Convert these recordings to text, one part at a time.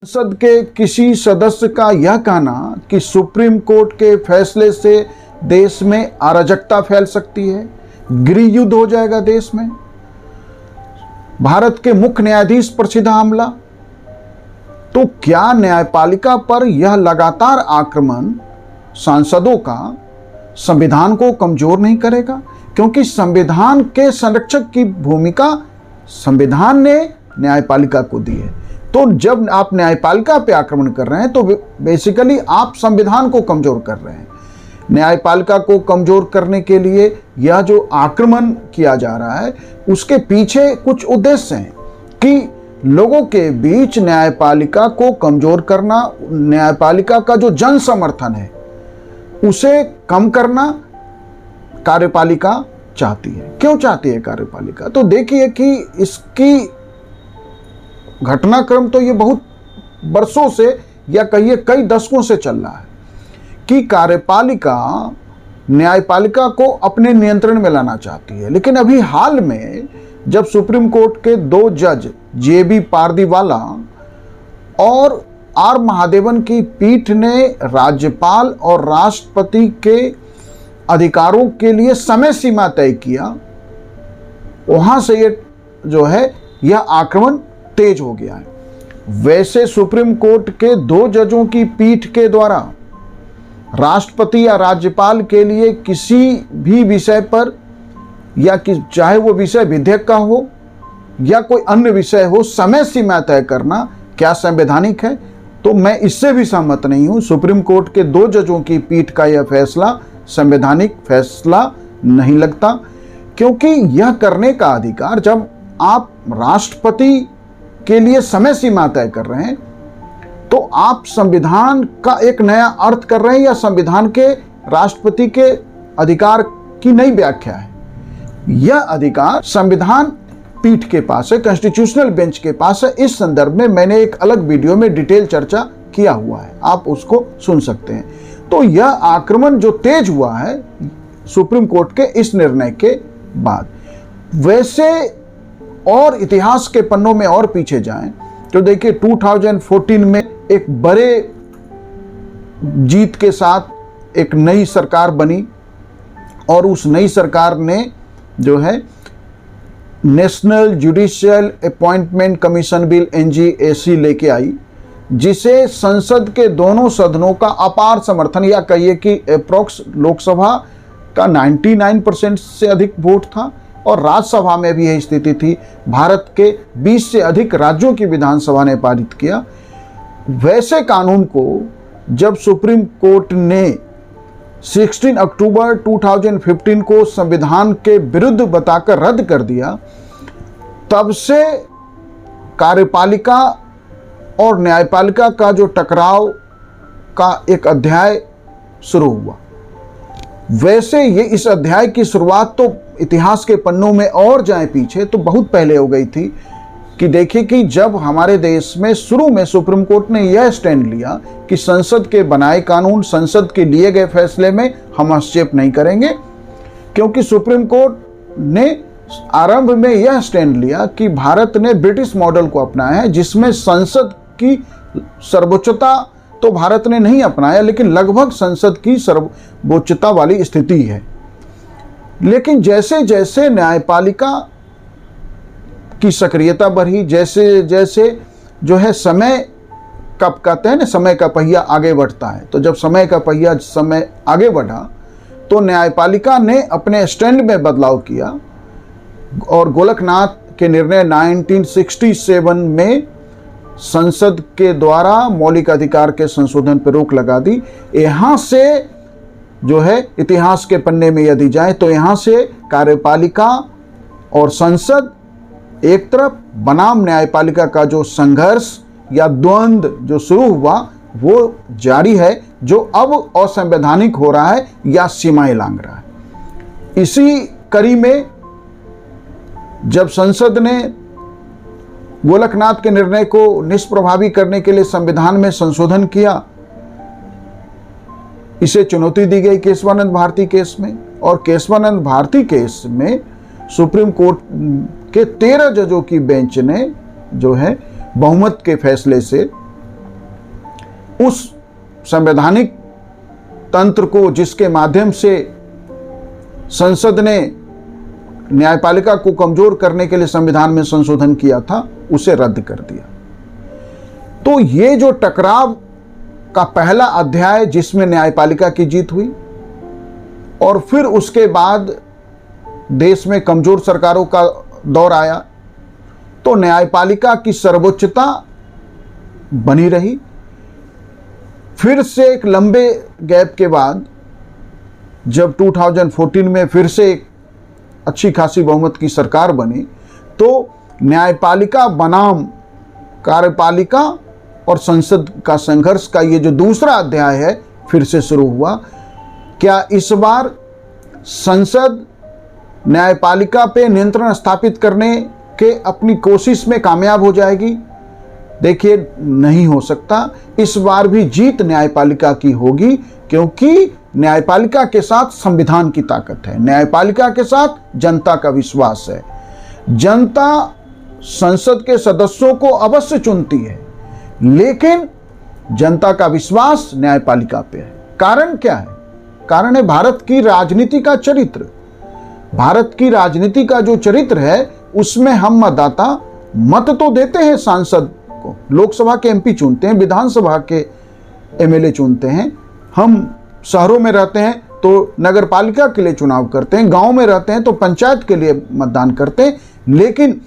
संसद के किसी सदस्य का यह कहना कि सुप्रीम कोर्ट के फैसले से देश में अराजकता फैल सकती है, गृह युद्ध हो जाएगा देश में, भारत के मुख्य न्यायाधीश पर सीधा हमला, तो क्या न्यायपालिका पर यह लगातार आक्रमण सांसदों का संविधान को कमजोर नहीं करेगा? क्योंकि संविधान के संरक्षक की भूमिका संविधान ने न्यायपालिका को दी है। तो जब आप न्यायपालिका पे आक्रमण कर रहे हैं तो बेसिकली आप संविधान को कमजोर कर रहे हैं। न्यायपालिका को कमजोर करने के लिए यह जो आक्रमण किया जा रहा है उसके पीछे कुछ उद्देश्य हैं कि लोगों के बीच न्यायपालिका को कमजोर करना, न्यायपालिका का जो जन समर्थन है उसे कम करना कार्यपालिका चाहती है। क्यों चाहती है कार्यपालिका? तो देखिए कि इसकी घटनाक्रम तो ये बहुत बरसों से या कहिए कई दशकों से चल रहा है कि कार्यपालिका न्यायपालिका को अपने नियंत्रण में लाना चाहती है। लेकिन अभी हाल में जब सुप्रीम कोर्ट के 2 जज JB पारदीवाला और R महादेवन की पीठ ने राज्यपाल और राष्ट्रपति के अधिकारों के लिए समय सीमा तय किया, वहां से ये जो है यह आक्रमण तेज हो गया है। वैसे सुप्रीम कोर्ट के 2 जजों की पीठ के द्वारा राष्ट्रपति या राज्यपाल के लिए किसी भी विषय पर या चाहे वो विषय विधेयक का हो या कोई अन्य विषय हो, समय सीमा तय करना क्या संवैधानिक है? तो मैं इससे भी सहमत नहीं हूं। सुप्रीम कोर्ट के 2 जजों की पीठ का यह फैसला संवैधानिक फैसला नहीं लगता, क्योंकि यह करने का अधिकार जब आप राष्ट्रपति के लिए समय सीमा तय कर रहे हैं तो आप संविधान का एक नया अर्थ कर रहे हैं या संविधान के राष्ट्रपति के अधिकार की नई व्याख्या है। यह अधिकार संविधान पीठ के पास है, कॉन्स्टिट्यूशनल बेंच के पास है। इस संदर्भ में मैंने एक अलग वीडियो में डिटेल चर्चा किया हुआ है, आप उसको सुन सकते हैं। तो यह आक्रमण जो तेज हुआ है सुप्रीम कोर्ट के इस निर्णय के बाद, वैसे और इतिहास के पन्नों में और पीछे जाएं तो देखिए 2014 में एक बड़े जीत के साथ एक नई सरकार बनी और उस नई सरकार ने जो है national judicial appointment commission bill NJAC लेके आई, जिसे संसद के दोनों सदनों का अपार समर्थन या कहिए कि अप्रोक्स लोकसभा का 99% से अधिक वोट था और राज्यसभा में भी यही स्थिति थी। भारत के 20 से अधिक राज्यों की विधानसभा ने पारित किया। वैसे कानून को जब सुप्रीम कोर्ट ने 16 अक्टूबर 2015 को संविधान के विरुद्ध बताकर रद्द कर दिया, तब से कार्यपालिका और न्यायपालिका का जो टकराव का एक अध्याय शुरू हुआ। वैसे ये इस अध्याय की शुरुआत तो इतिहास के पन्नों में और जाए पीछे तो बहुत पहले हो गई थी कि देखिए कि जब हमारे देश में शुरू में सुप्रीम कोर्ट ने यह स्टैंड लिया कि संसद के बनाए कानून, संसद के लिए गए फैसले में हम हस्तक्षेप नहीं करेंगे, क्योंकि सुप्रीम कोर्ट ने आरंभ में यह स्टैंड लिया कि भारत ने ब्रिटिश मॉडल को अपनाया है, जिसमें संसद की सर्वोच्चता तो भारत ने नहीं अपनाया लेकिन लगभग संसद की सर्वोच्चता वाली स्थिति है। लेकिन जैसे जैसे न्यायपालिका की सक्रियता बढ़ी, जैसे जैसे जो है समय का कहते हैं ना, समय का पहिया आगे बढ़ता है, तो जब समय का पहिया समय आगे बढ़ा तो न्यायपालिका ने अपने स्टैंड में बदलाव किया और गोलकनाथ के निर्णय 1967 में संसद के द्वारा मौलिक अधिकार के संशोधन पर रोक लगा दी। यहाँ से जो है इतिहास के पन्ने में यदि जाए तो यहाँ से कार्यपालिका और संसद एक तरफ बनाम न्यायपालिका का जो संघर्ष या द्वंद्व जो शुरू हुआ वो जारी है, जो अब असंवैधानिक हो रहा है या सीमाएं लांघ रहा है। इसी कड़ी में जब संसद ने गोलकनाथ के निर्णय को निष्प्रभावी करने के लिए संविधान में संशोधन किया, इसे चुनौती दी गई केशवानंद भारती केस में, और केशवानंद भारती केस में सुप्रीम कोर्ट के 13 जजों की बेंच ने जो है बहुमत के फैसले से उस संवैधानिक तंत्र को जिसके माध्यम से संसद ने न्यायपालिका को कमजोर करने के लिए संविधान में संशोधन किया था, उसे रद्द कर दिया। तो ये जो टकराव का पहला अध्याय जिसमें न्यायपालिका की जीत हुई, और फिर उसके बाद देश में कमजोर सरकारों का दौर आया, तो न्यायपालिका की सर्वोच्चता बनी रही। फिर से एक लंबे गैप के बाद जब 2014 में फिर से एक अच्छी खासी बहुमत की सरकार बनी, तो न्यायपालिका बनाम कार्यपालिका और संसद का संघर्ष का ये जो दूसरा अध्याय है फिर से शुरू हुआ। क्या इस बार संसद न्यायपालिका पे नियंत्रण स्थापित करने के अपनी कोशिश में कामयाब हो जाएगी? देखिए, नहीं हो सकता। इस बार भी जीत न्यायपालिका की होगी, क्योंकि न्यायपालिका के साथ संविधान की ताकत है, न्यायपालिका के साथ जनता का विश्वास है। जनता संसद के सदस्यों को अवश्य चुनती है, लेकिन जनता का विश्वास न्यायपालिका पे है। कारण क्या है? कारण है भारत की राजनीति का चरित्र। भारत की राजनीति का जो चरित्र है, उसमें हम मतदाता मत तो देते हैं, सांसद को लोकसभा के एमपी चुनते हैं, विधानसभा के एमएलए चुनते हैं। हम शहरों में रहते हैं तो नगर पालिका के लिए चुनाव करते हैं, गांव में रहते हैं तो पंचायत के लिए मतदान करते हैं। लेकिन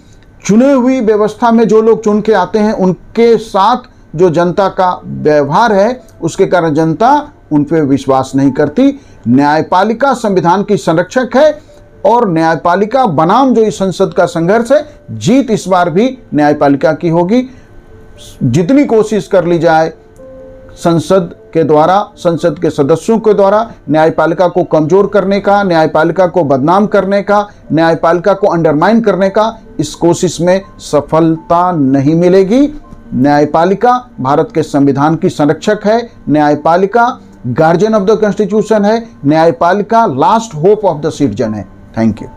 चुने हुई व्यवस्था में जो लोग चुन के आते हैं, उनके साथ जो जनता का व्यवहार है, उसके कारण जनता उन पर विश्वास नहीं करती। न्यायपालिका संविधान की संरक्षक है, और न्यायपालिका बनाम जो इस संसद का संघर्ष है, जीत इस बार भी न्यायपालिका की होगी। जितनी कोशिश कर ली जाए संसद के द्वारा, संसद के सदस्यों के द्वारा न्यायपालिका को कमजोर करने का, न्यायपालिका को बदनाम करने का, न्यायपालिका को अंडरमाइन करने का, इस कोशिश में सफलता नहीं मिलेगी। न्यायपालिका भारत के संविधान की संरक्षक है, न्यायपालिका गार्जियन ऑफ द कॉन्स्टिट्यूशन है, न्यायपालिका last hope of the citizen है। Thank you.